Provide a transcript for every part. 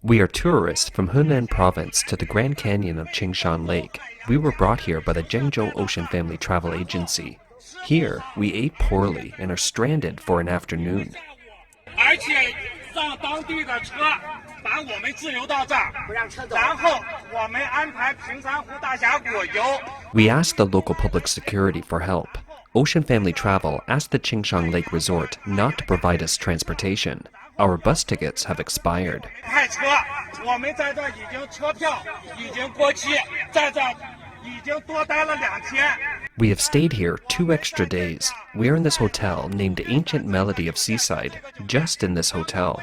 We are tourists from Henan Province to the Grand Canyon of Qingshan Lake. We were brought here by the Zhengzhou Ocean Family Travel Agency. Here, we ate poorly and are stranded for an afternoon. We asked the local public security for help. Ocean Family Travel asked the Qingshan Lake Resort not to provide us transportation. Our bus tickets have expired. We have stayed here 2 extra days. We are in this hotel named Ancient Melody of Seaside, just in this hotel.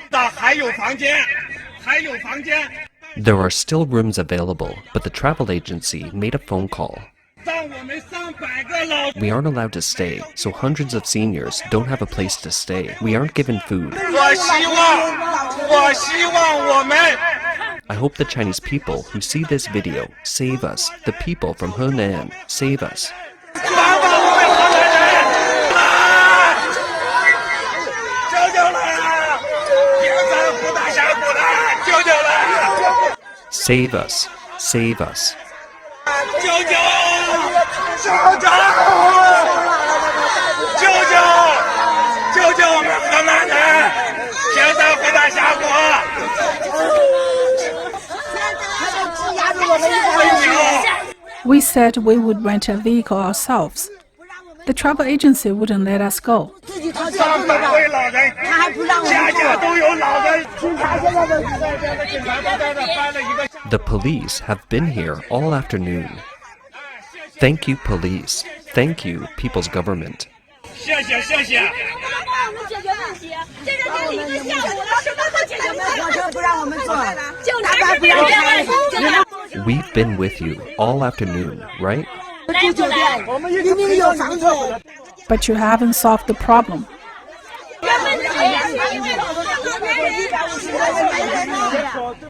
There are still rooms available, but the travel agency made a phone call. We aren't allowed to stay, so hundreds of seniors don't have a place to stay. We aren't given food. I hope the Chinese people who see this video save us. The people from Henan, save us. Save us. Save us. We said we would rent a vehicle ourselves. The travel agency wouldn't let us go. The police have been here all afternoon. Thank you, police. Thank you, people's government. We've been with you all afternoon, right? But you haven't solved the problem.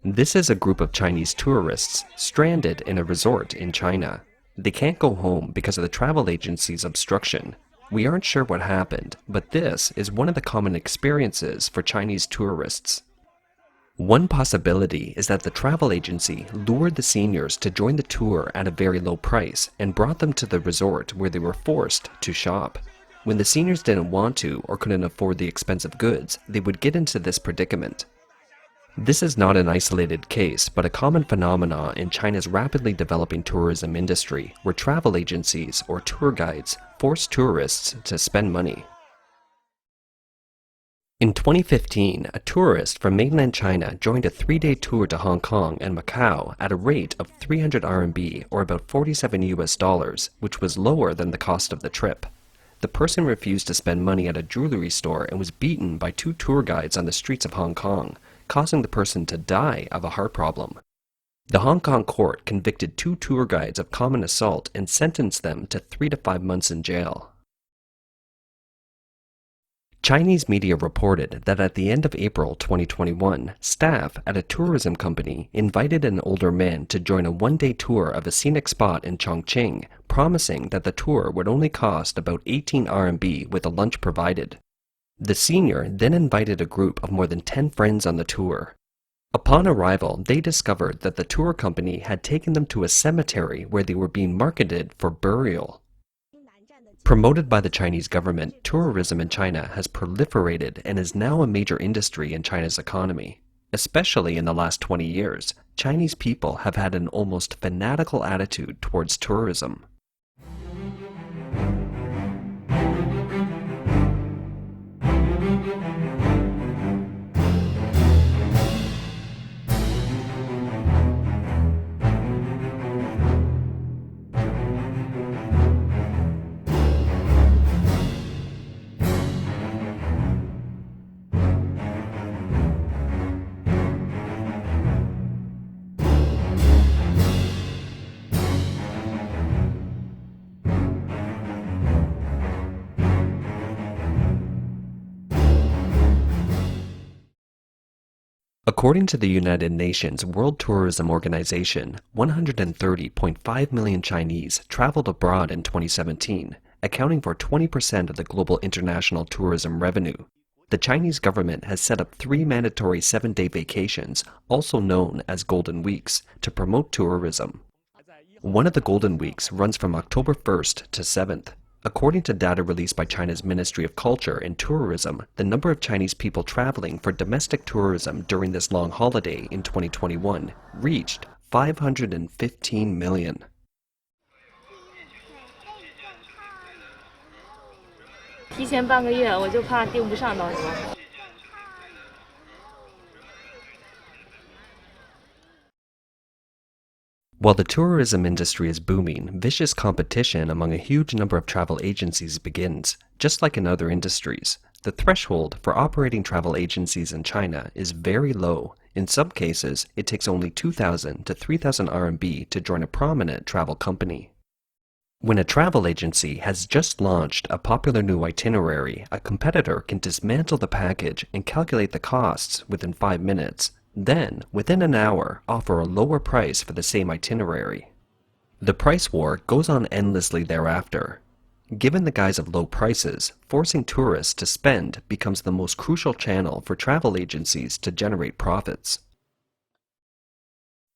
This is a group of Chinese tourists stranded in a resort in China. They can't go home because of the travel agency's obstruction. We aren't sure what happened, but this is one of the common experiences for Chinese tourists. One possibility is that the travel agency lured the seniors to join the tour at a very low price and brought them to the resort where they were forced to shop. When the seniors didn't want to or couldn't afford the expensive goods, they would get into this predicament. This is not an isolated case, but a common phenomenon in China's rapidly developing tourism industry, where travel agencies or tour guides force tourists to spend money. In 2015, a tourist from mainland China joined a 3-day tour to Hong Kong and Macau at a rate of 300 RMB, or about 47 US dollars, which was lower than the cost of the trip. The person refused to spend money at a jewelry store and was beaten by 2 tour guides on the streets of Hong Kong, causing the person to die of a heart problem. The Hong Kong court convicted 2 tour guides of common assault and sentenced them to 3 to 5 months in jail. Chinese media reported that at the end of April 2021, staff at a tourism company invited an older man to join a 1-day tour of a scenic spot in Chongqing, promising that the tour would only cost about 18 RMB with a lunch provided. The senior then invited a group of more than 10 friends on the tour. Upon arrival, they discovered that the tour company had taken them to a cemetery where they were being marketed for burial. Promoted by the Chinese government, tourism in China has proliferated and is now a major industry in China's economy. Especially in the last 20 years, Chinese people have had an almost fanatical attitude towards tourism. According to the United Nations World Tourism Organization, 130.5 million Chinese traveled abroad in 2017, accounting for 20% of the global international tourism revenue. the Chinese government has set up 3 mandatory 7-day vacations, also known as Golden Weeks, to promote tourism. One of the Golden Weeks runs from October 1st to 7th. According to data released by China's Ministry of Culture and Tourism, the number of Chinese people traveling for domestic tourism during this long holiday in 2021 reached 515 million. While the tourism industry is booming, vicious competition among a huge number of travel agencies begins. Just like in other industries, the threshold for operating travel agencies in China is very low. In some cases, it takes only 2,000 to 3,000 RMB to join a prominent travel company. When a travel agency has just launched a popular new itinerary, a competitor can dismantle the package and calculate the costs within 5 minutes. Then, within an hour, offer a lower price for the same itinerary. The price war goes on endlessly thereafter. Given the guise of low prices, forcing tourists to spend becomes the most crucial channel for travel agencies to generate profits.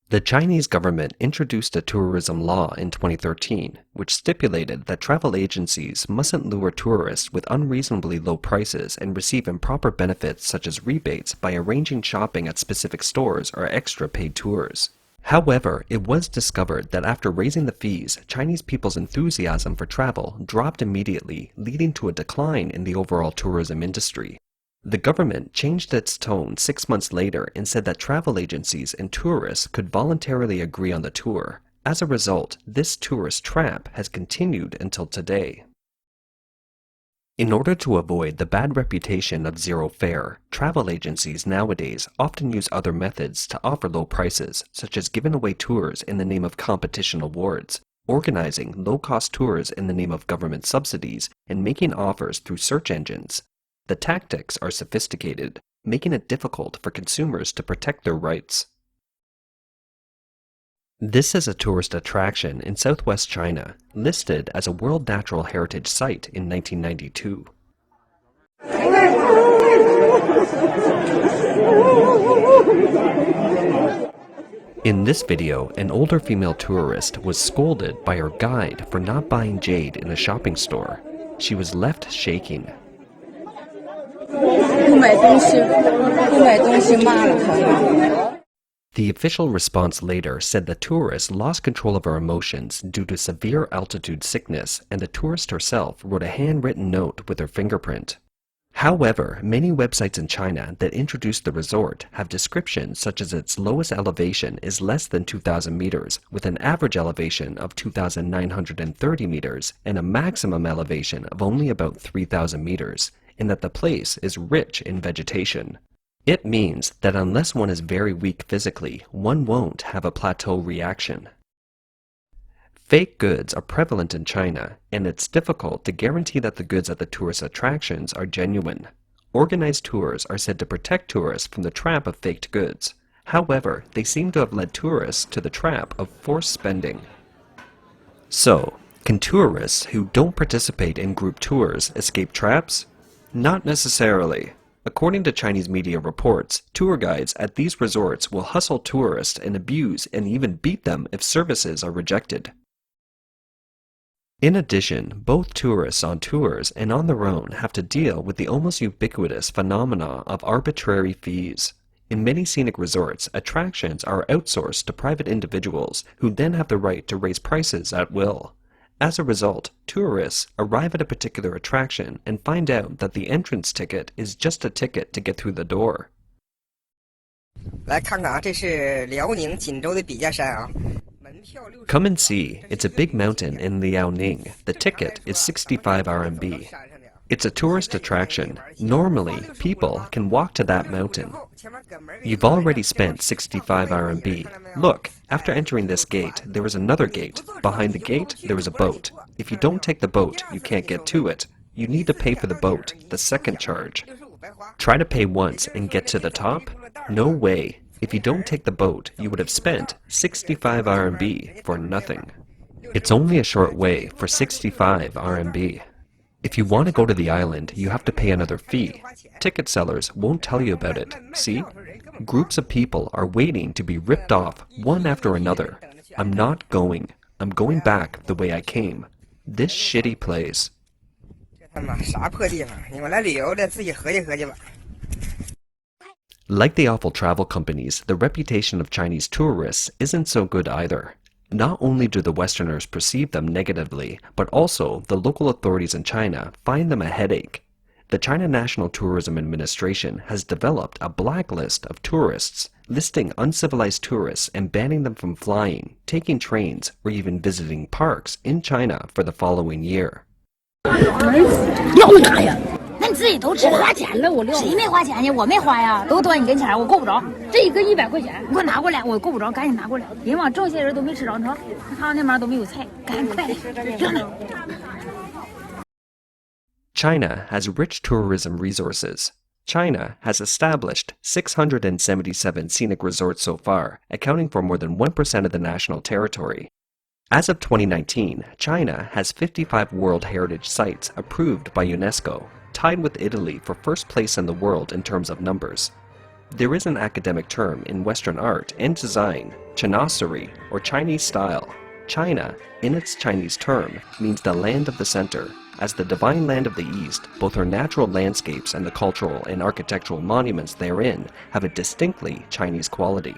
The Chinese government introduced a tourism law in 2013, which stipulated that travel agencies mustn't lure tourists with unreasonably low prices and receive improper benefits such as rebates by arranging shopping at specific stores or extra paid tours. However, it was discovered that after raising the fees, Chinese people's enthusiasm for travel dropped immediately, leading to a decline in the overall tourism industry. The government changed its tone 6 months later and said that travel agencies and tourists could voluntarily agree on the tour. As a result, this tourist trap has continued until today. In order to avoid the bad reputation of zero fare, travel agencies nowadays often use other methods to offer low prices, such as giving away tours in the name of competition awards, organizing low-cost tours in the name of government subsidies, and making offers through search engines. The tactics are sophisticated, making it difficult for consumers to protect their rights. This is a tourist attraction in southwest China, listed as a World Natural Heritage Site in 1992. In this video, an older female tourist was scolded by her guide for not buying jade in a shopping store. She was left shaking. The official response later said the tourist lost control of her emotions due to severe altitude sickness, and the tourist herself wrote a handwritten note with her fingerprint. However, many websites in China that introduced the resort have descriptions such as its lowest elevation is less than 2,000 meters, with an average elevation of 2,930 meters and a maximum elevation of only about 3,000 meters, and that the place is rich in vegetation. It means that unless one is very weak physically, one won't have a plateau reaction. Fake goods are prevalent in China, and it's difficult to guarantee that the goods at the tourist attractions are genuine. Organized tours are said to protect tourists from the trap of faked goods. However, they seem to have led tourists to the trap of forced spending. So, can tourists who don't participate in group tours escape traps? Not necessarily. According to Chinese media reports, tour guides at these resorts will hustle tourists and abuse and even beat them if services are rejected. In addition, both tourists on tours and on their own have to deal with the almost ubiquitous phenomena of arbitrary fees. In many scenic resorts, attractions are outsourced to private individuals who then have the right to raise prices at will. As a result, tourists arrive at a particular attraction and find out that the entrance ticket is just a ticket to get through the door. Come and see, it's a big mountain in Liaoning. The ticket is 65 RMB. It's a tourist attraction. Normally, people can walk to that mountain. You've already spent 65 RMB. Look, after entering this gate, there is another gate. Behind the gate, there is a boat. If you don't take the boat, you can't get to it. You need to pay for the boat, the second charge. Try to pay once and get to the top? No way. If you don't take the boat, you would have spent 65 RMB for nothing. It's only a short way for 65 RMB. If you want to go to the island, you have to pay another fee. Ticket sellers won't tell you about it, see? Groups of people are waiting to be ripped off one after another. I'm not going. I'm going back the way I came. This shitty place. Like the awful travel companies, the reputation of Chinese tourists isn't so good either. Not only do the Westerners perceive them negatively, but also the local authorities in China find them a headache. The China National Tourism Administration has developed a blacklist of tourists, listing uncivilized tourists and banning them from flying, taking trains, or even visiting parks in China for the following year. 要哪呀？那你自己都知道，花钱了，谁没花钱呢？我没花呀，都端你跟前，我够不着。这一个100块钱，你给我拿过来，我够不着，赶紧拿过来。别往这些人都没吃着，你说他那边都没有菜，赶紧快点，热闹。 China has rich tourism resources. China has established 677 scenic resorts so far, accounting for more than 1% of the national territory. As of 2019, China has 55 World Heritage Sites approved by UNESCO, tied with Italy for first place in the world in terms of numbers. There is an academic term in Western art and design, Chinoiserie, or Chinese style. China, in its Chinese term, means the land of the center. As the divine land of the East, both her natural landscapes and the cultural and architectural monuments therein have a distinctly Chinese quality.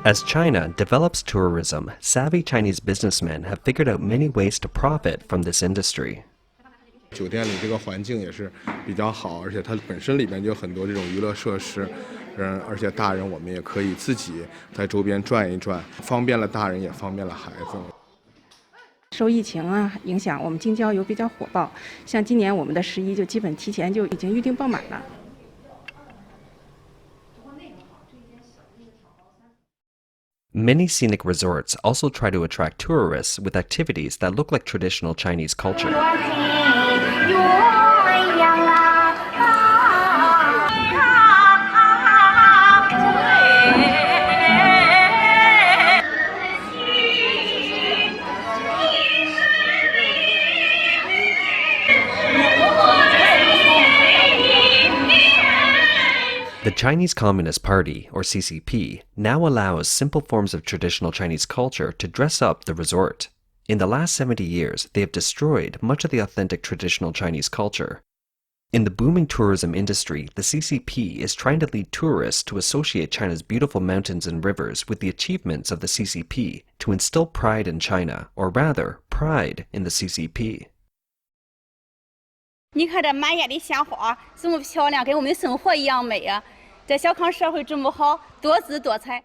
As China develops tourism, savvy Chinese businessmen have figured out many ways to profit from this industry. 酒店里这个环境也是比较好，而且它本身里面就有很多这种娱乐设施，而且大人我们也可以自己在周边转一转，方便了大人也方便了孩子。受疫情影响，我们京郊游比较火爆，像今年我们的11就基本提前就已经预订爆满了。 Many scenic resorts also try to attract tourists with activities that look like traditional Chinese culture. The Chinese Communist Party, or CCP, now allows simple forms of traditional Chinese culture to dress up the resort. In the last 70 years, they have destroyed much of the authentic traditional Chinese culture. In the booming tourism industry, the CCP is trying to lead tourists to associate China's beautiful mountains and rivers with the achievements of the CCP to instill pride in China, or rather, pride in the CCP. 你看这满眼的鲜花，这么漂亮，跟我们的生活一样美啊！这小康社会这么好，多姿多彩。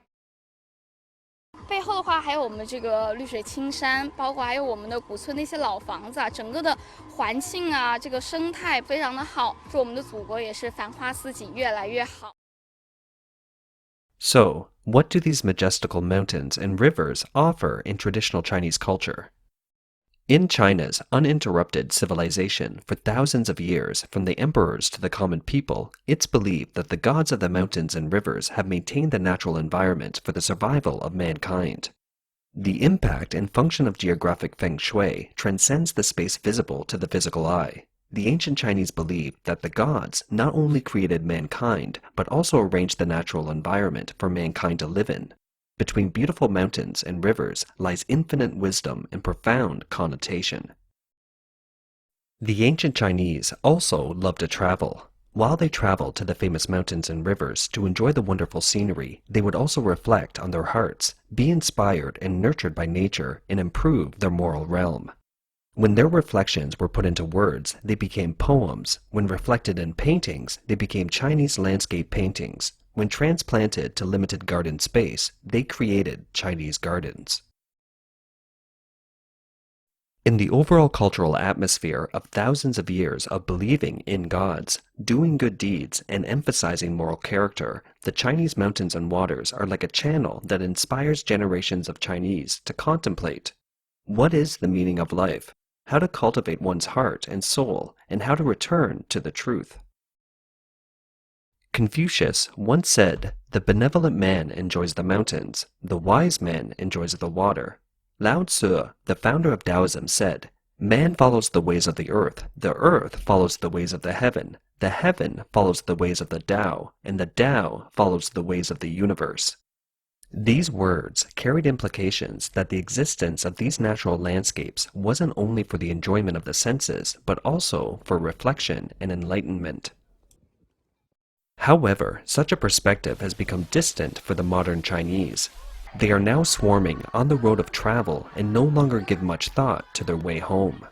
背后的话，还有我们这个绿水青山，包括还有我们的古村的一些老房子啊，整个的环境啊，这个生态非常的好，说我们的祖国也是繁花似锦，越来越好。So, what do these majestical mountains and rivers offer in traditional Chinese culture? In China's uninterrupted civilization for thousands of years, from the emperors to the common people, it's believed that the gods of the mountains and rivers have maintained the natural environment for the survival of mankind. The impact and function of geographic feng shui transcends the space visible to the physical eye. The ancient Chinese believed that the gods not only created mankind, but also arranged the natural environment for mankind to live in. Between beautiful mountains and rivers lies infinite wisdom and profound connotation. The ancient Chinese also loved to travel. While they traveled to the famous mountains and rivers to enjoy the wonderful scenery, they would also reflect on their hearts, be inspired and nurtured by nature, and improve their moral realm. When their reflections were put into words, they became poems. When reflected in paintings, they became Chinese landscape paintings. When transplanted to limited garden space, they created Chinese gardens. In the overall cultural atmosphere of thousands of years of believing in gods, doing good deeds, and emphasizing moral character, the Chinese mountains and waters are like a channel that inspires generations of Chinese to contemplate what is the meaning of life, how to cultivate one's heart and soul, and how to return to the truth. Confucius once said, "The benevolent man enjoys the mountains, the wise man enjoys the water." Lao Tzu, the founder of Taoism, said, "Man follows the ways of the earth follows the ways of the heaven follows the ways of the Tao, and the Tao follows the ways of the universe." These words carried implications that the existence of these natural landscapes wasn't only for the enjoyment of the senses, but also for reflection and enlightenment. However, such a perspective has become distant for the modern Chinese. They are now swarming on the road of travel and no longer give much thought to their way home.